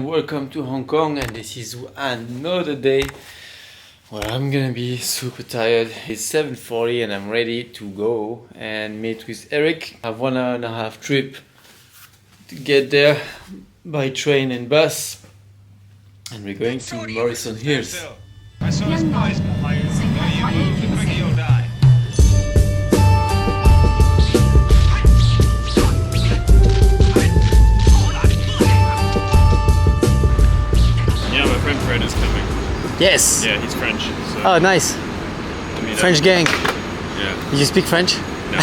and welcome to Hong Kong, and this is another day where I'm gonna be super tired. It's 7:40 and I'm ready to go and meet with Erik. I have 1.5 hour trip to get there by train and bus, and we're going to Morrison Hill. I saw his voice behind you. You'll die. Yeah, my friend Fred is coming. Yes! Yeah, he's French. So Oh, nice. French gang. Yeah. You speak French? No.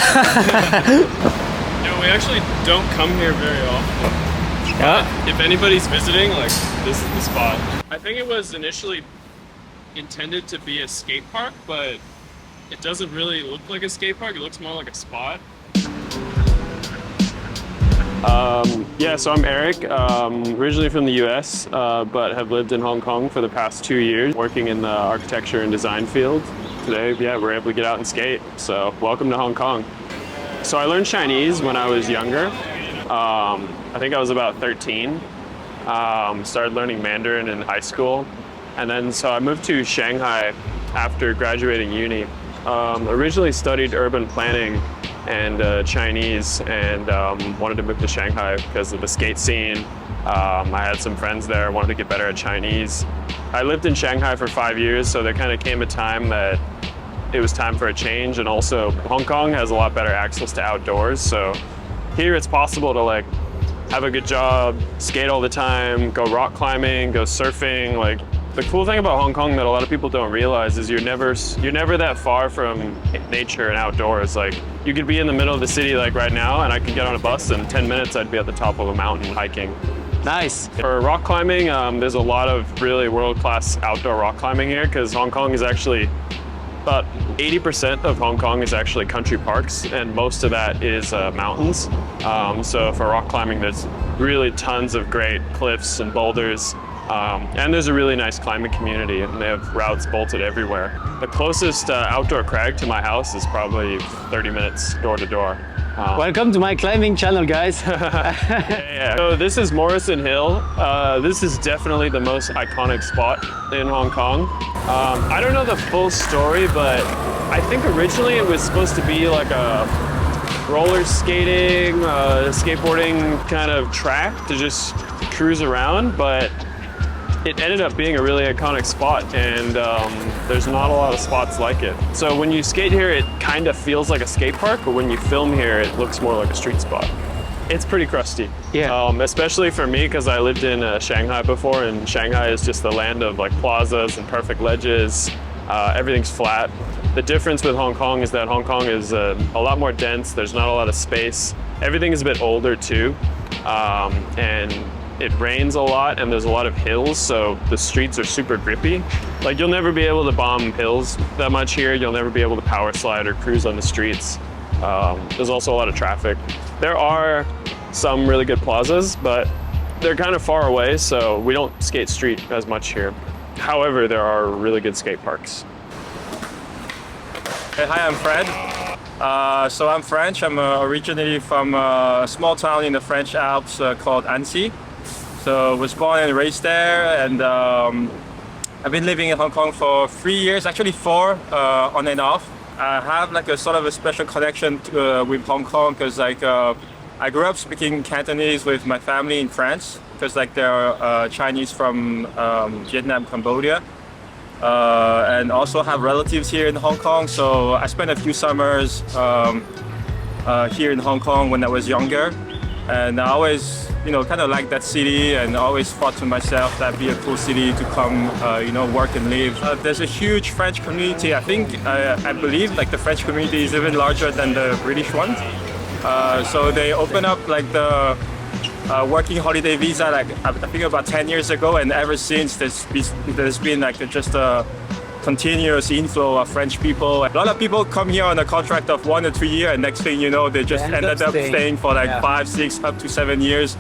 No, we actually don't come here very often. Yeah. If anybody's visiting, like, this is the spot. I think it was initially intended to be a skate park, but it doesn't really look like a skate park. It looks more like a spot. Yeah, so I'm Erik, originally from the US, but have lived in Hong Kong for the past 2 years, working in the architecture and design field. Today, yeah, we're able to get out and skate, so welcome to Hong Kong. So I learned Chinese when I was younger. I think I was about 13. Started learning Mandarin in high school. And then, so I moved to Shanghai after graduating uni. Originally studied urban planning and Chinese, and wanted to move to Shanghai because of the skate scene. I had some friends there, wanted to get better at Chinese. I lived in Shanghai for 5 years, so there kind of came a time that it was time for a change, and also Hong Kong has a lot better access to outdoors, so here it's possible to like have a good job, skate all the time, go rock climbing, go surfing. Like, the cool thing about Hong Kong that a lot of people don't realize is you're never that far from nature and outdoors. Like, you could be in the middle of the city like right now, and I could get on a bus and in 10 minutes I'd be at the top of a mountain hiking. Nice. For rock climbing, there's a lot of really world-class outdoor rock climbing here, because Hong Kong is actually, about 80% of Hong Kong is actually country parks, and most of that is mountains. So for rock climbing, there's really tons of great cliffs and boulders. And there's a really nice climbing community, and they have routes bolted everywhere. The closest outdoor crag to my house is probably 30 minutes door to door. Welcome to my climbing channel, guys. Yeah. So this is Morrison Hill. This is definitely the most iconic spot in Hong Kong. I don't know the full story, but I think originally it was supposed to be like a roller skating, skateboarding kind of track to just cruise around, but it ended up being a really iconic spot, and there's not a lot of spots like it. So when you skate here, it kind of feels like a skate park, but when you film here, it looks more like a street spot. It's pretty crusty. Yeah. Especially for me, because I lived in Shanghai before, and Shanghai is just the land of like plazas and perfect ledges. Everything's flat. The difference with Hong Kong is that Hong Kong is a lot more dense. There's not a lot of space. Everything is a bit older too, and it rains a lot, and there's a lot of hills, so the streets are super grippy. Like, you'll never be able to bomb hills that much here. You'll never be able to power slide or cruise on the streets. There's also a lot of traffic. There are some really good plazas, but they're kind of far away, so we don't skate street as much here. However, there are really good skate parks. Hey, hi, I'm Fred. So I'm French. I'm originally from a small town in the French Alps called Annecy. So I was born and raised there, and I've been living in Hong Kong for 3 years, actually 4, on and off. I have like a sort of a special connection with Hong Kong, because like I grew up speaking Cantonese with my family in France, because like there are Chinese from Vietnam, Cambodia, and also have relatives here in Hong Kong. So I spent a few summers here in Hong Kong when I was younger, and I always, you know, kind of like that city, and always thought to myself that'd be a cool city to come, you know, work and live. There's a huge French community. I think, I believe like the French community is even larger than the British one. So they opened up like the working holiday visa, like I think about 10 years ago, and ever since there's been like just a continuous inflow of French people. A lot of people come here on a contract of 1 or 2 years, and next thing you know, they just ended up staying for like 5, 6, up to 7 years,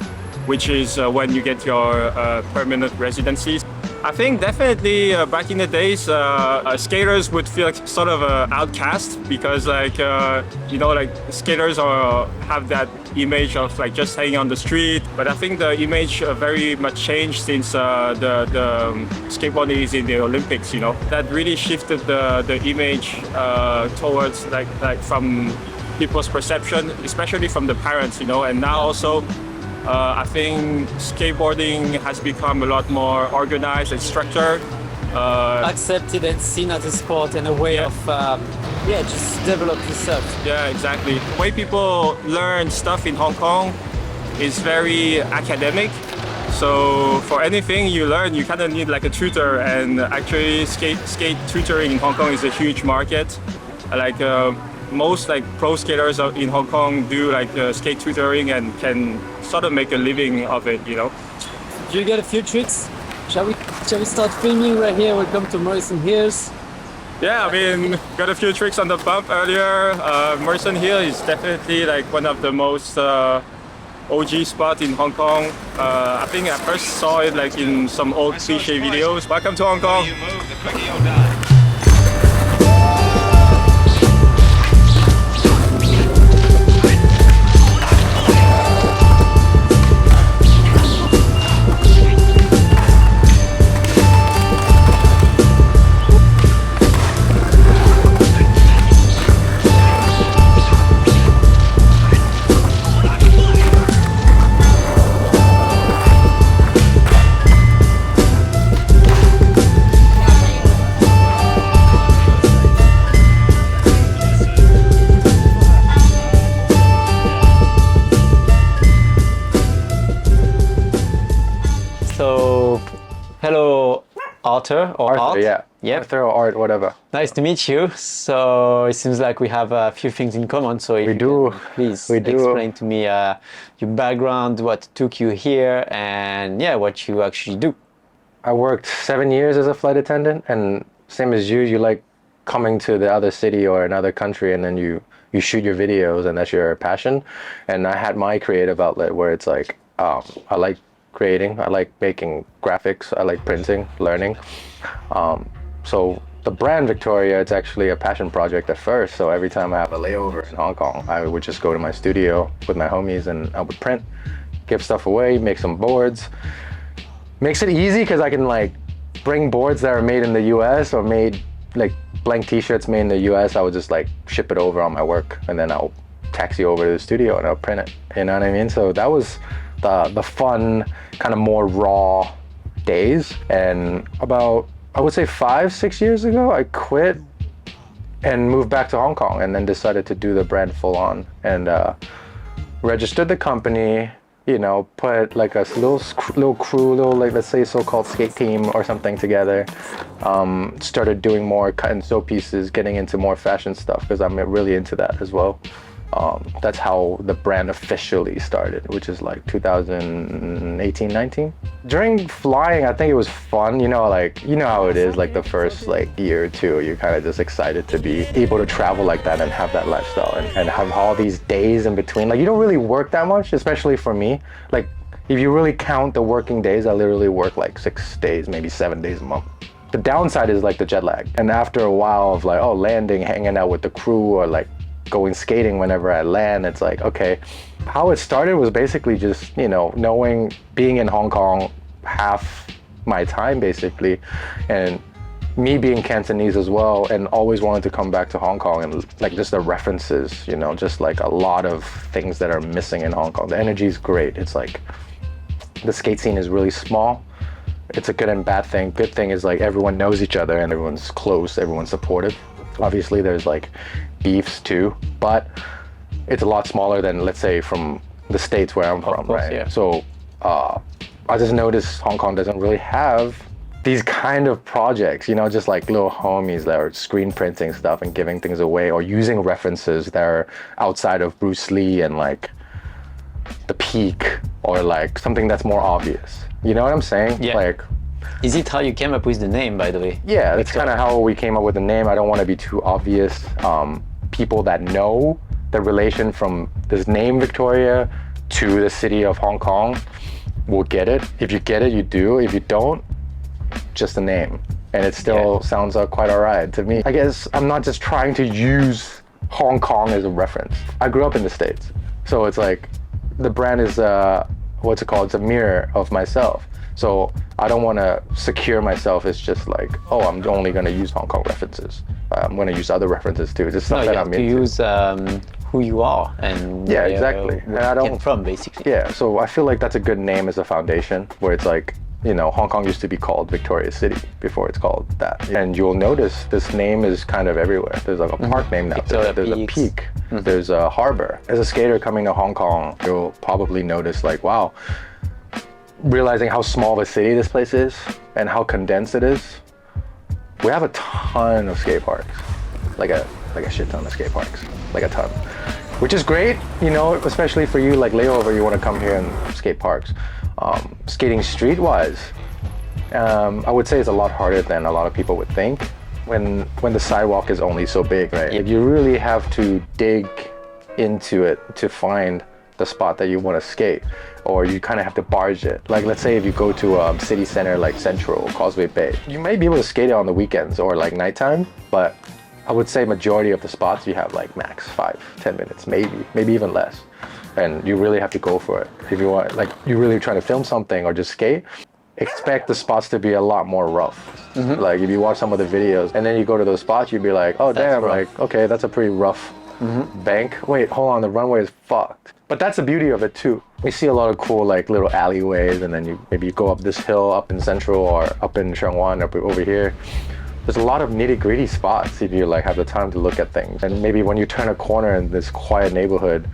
which is when you get your permanent residency. I think definitely back in the days, skaters would feel like sort of an outcast because like, like skaters have that image of like just hanging on the street. But I think the image very much changed since the skateboarding is in the Olympics, That really shifted the image towards like from people's perception, especially from the parents, And now also, I think skateboarding has become a lot more organized and structured. Accepted and seen as a sport and a way of just develop yourself. Yeah, exactly. The way people learn stuff in Hong Kong is very academic. So for anything you learn, you kind of need like a tutor, and actually skate tutoring in Hong Kong is a huge market. Like most like pro skaters in Hong Kong do like skate tutoring and can sort of make a living of it, Do you get a few tricks? Shall we start filming right here? Welcome to Morrison Hills. Yeah, I mean, got a few tricks on the bump earlier. Morrison Hill is definitely like one of the most OG spots in Hong Kong. I think I first saw it like in some old cliche videos. Welcome to Hong Kong. So, hello, Arthur or Arthur, Art. yeah. Yep. Arthur or Art, whatever. Nice to meet you. So it seems like we have a few things in common. So if We you do. can please We do. explain to me your background, what took you here, and what you actually do. I worked 7 years as a flight attendant, and same as you like coming to the other city or another country, and then you shoot your videos, and that's your passion. And I had my creative outlet where it's like, I like creating, I like making graphics, I like printing, learning. So the brand Victoria, it's actually a passion project at first. So every time I have a layover in Hong Kong, I would just go to my studio with my homies and I would print, give stuff away, make some boards. Makes it easy because I can like bring boards that are made in the US or made like blank t-shirts made in the US. I would just like ship it over on my work, and then I'll taxi over to the studio and I'll print it. You know what I mean? So that was the fun, kind of more raw days. And about, I would say 5-6 years ago, I quit and moved back to Hong Kong, and then decided to do the brand full on, and registered the company, put like a little crew, like let's say so-called skate team or something together. Started doing more cut and sew pieces, getting into more fashion stuff because I'm really into that as well. That's how the brand officially started, which is like 2018, 19. During flying, I think it was fun, how it is, like the first like year or two, you're kind of just excited to be able to travel like that and have that lifestyle and have all these days in between. Like you don't really work that much, especially for me. Like if you really count the working days, I literally work like 6 days, maybe 7 days a month. The downside is like the jet lag. And after a while of like, landing, hanging out with the crew, or like going skating whenever I land, it's like, okay, how it started was basically just, knowing, being in Hong Kong half my time basically, and me being Cantonese as well, and always wanted to come back to Hong Kong, and like just the references, just like a lot of things that are missing in Hong Kong. The energy is great. It's like the skate scene is really small. It's a good and bad thing. Good thing is like everyone knows each other and everyone's close, everyone's supportive. Obviously there's like beefs too, but it's a lot smaller than, let's say, from the States where I'm from, course, right? yeah. So I just noticed Hong Kong doesn't really have these kind of projects, just like little homies that are screen printing stuff and giving things away, or using references that are outside of Bruce Lee and like the Peak, or like something that's more obvious. You know what I'm saying? Yeah. Like, Is it how you came up with the name, by the way? yeah, that's kind of how we came up with the name. I don't want to be too obvious. People that know the relation from this name Victoria to the city of Hong Kong will get it. If you get it, you do. If you don't, just a name, and it still sounds quite alright to me. I guess I'm not just trying to use Hong Kong as a reference. I grew up in the States, so it's like the brand is what's it called? It's a mirror of myself. So I don't want to secure myself as just like, oh, I'm only going to use Hong Kong references. I'm going to use other references too. Just stuff that I'm into. You use who you are and yeah, exactly. Where and you came from, basically. Yeah, so I feel like that's a good name as a foundation, where it's like, you know, Hong Kong used to be called Victoria City before it's called that. And you'll notice this name is kind of everywhere. There's like a park named after it. There's a peak. There's a harbor. As a skater coming to Hong Kong, you'll probably notice like, wow, realizing how small of a city this place is and how condensed it is. We have a ton of skate parks, like a shit ton of skate parks, like a ton, which is great, you know, especially for you like layover, you want to come here and skate parks. Skating street-wise, I would say it's a lot harder than a lot of people would think when the sidewalk is only so big, right? Yep. You really have to dig into it to find the spot that you want to skate, or you kind of have to barge it. Like let's say if you go to city center like Central, Causeway Bay, you might be able to skate it on the weekends or like nighttime, but I would say majority of the spots you have like max 5-10 minutes, maybe even less. And you really have to go for it. If you want, like you're really trying to film something or just skate, expect the spots to be a lot more rough. Like if you watch some of the videos and then you go to those spots, you'd be like, oh damn, like, okay, that's a pretty rough bank. Wait, hold on, the runway is fucked. But that's the beauty of it too. We see a lot of cool like little alleyways, and then you go up this hill up in Central or up in Sheungwan up over here. There's a lot of nitty-gritty spots if you like have the time to look at things. And maybe when you turn a corner in this quiet neighborhood,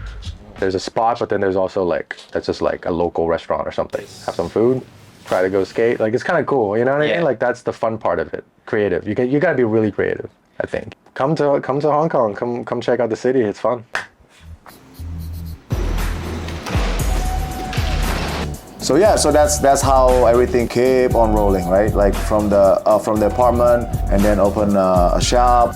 there's a spot, but then there's also like, that's just like a local restaurant or something. Have some food, try to go skate. Like it's kind of cool, you know what I mean? Like that's the fun part of it. Creative. You gotta be really creative, I think. Come to Hong Kong. Come check out the city. It's fun. So yeah, so that's how everything kept on rolling, right? Like from the apartment, and then open a shop.